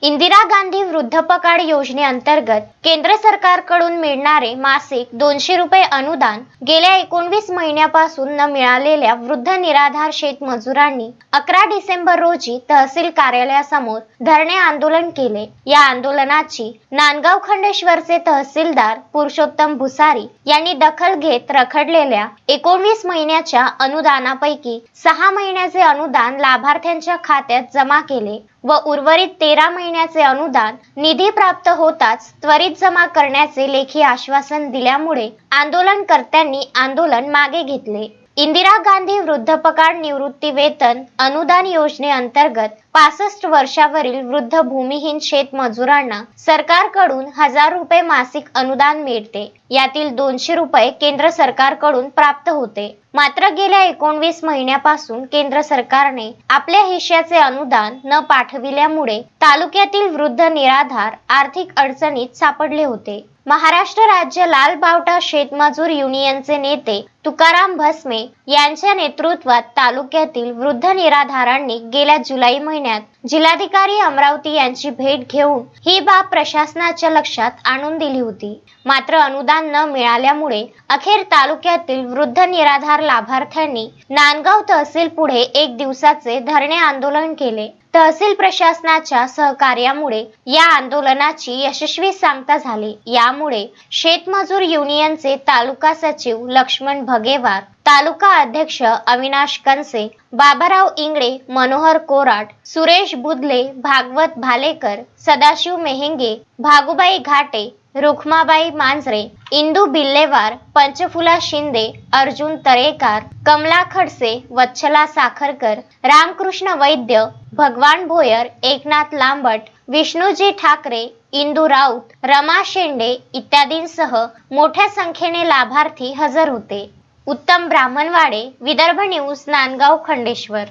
इंदिरा गांधी वृद्धपकाळ योजनेअंतर्गत केंद्र सरकारकडून मिळणारे मासिक 200 रुपये अनुदान गेल्या 19 महिन्यापासून न मिळालेल्या वृद्ध निराधार शेतमजुरांनी 11 डिसेंबर रोजी तहसील कार्यालयासमोर धरणे आंदोलन केले। या आंदोलनाची नांदगाव खंडेश्वरचे तहसीलदार पुरुषोत्तम भुसारी यांनी दखल घेत रखडलेल्या 19 महिन्याच्या अनुदानापैकी 6 महिन्याचे अनुदान लाभार्थ्यांच्या खात्यात जमा केले व उर्वरित 13 महिन्याचे अनुदान निधी प्राप्त होताच त्वरित जमा करण्याचे लेखी आश्वासन दिल्यामुळे आंदोलनकर्त्यांनी आंदोलन मागे घेतले। इंदिरा गांधी वृद्धपकाळ निवृत्ती वेतन अनुदान योजनेअंतर्गत 65 वर्षावरील वृद्ध भूमिहीन शेतमजुरांना सरकारकडून 1000 रुपये मासिक अनुदान मिळते। यातील 200 रुपये केंद्र सरकारकडून प्राप्त होते। मात्र गेल्या 19 महिन्यापासून केंद्र सरकारने आपल्या हिश्श्याचे अनुदान न पाठविल्यामुळे तालुक्यातील वृद्ध निराधार आर्थिक अडचणीत सापडले होते। महाराष्ट्र राज्य लाल बावटा शेतमजूर युनियनचे नेते तुकाराम भस्मे यांच्या नेतृत्वात तालुक्यातील वृद्ध निराधारांनी गेल्या जुलै महिन्यात जिल्हाधिकारी अमरावती यांची भेट घेऊन ही बाब प्रशासनाच्या लक्षात आणून दिली होती। मात्र अनुदान न मिळाल्यामुळे अखेर तालुक्यातील वृद्ध निराधार लाभार्थ्यांनी नांदगाव तहसील पुढे 1 दिवसाचे धरणे आंदोलन केले। तहसील प्रशासनाच्या सहकार्यामुळे या आंदोलनाची यशस्वी सांगता झाली। यामुळे शेतमजूर युनियनचे तालुका सचिव लक्ष्मण भगेवार, तालुका अध्यक्ष अविनाश कनसे, बाबाराव इंगळे, मनोहर कोराट, सुरेश बुदले, भागवत भालेकर, सदाशिव मेहेंगे, भागुबाई घाटे, रुखमाबाई मांजरे, इंदू बिल्लेवार, पंचफुला शिंदे, अर्जुन तरेकार, कमला खडसे, वच्छला साखरकर, रामकृष्ण वैद्य, भगवान भोयर, एकनाथ लांबट, विष्णुजी ठाकरे, इंदू राऊत, रमा शेंडे इत्यादींसह मोठ्या संख्येने लाभार्थी हजर होते। उत्तम ब्राह्मणवाडे, विदर्भ न्यूज, नांदगाव खंडेश्वर।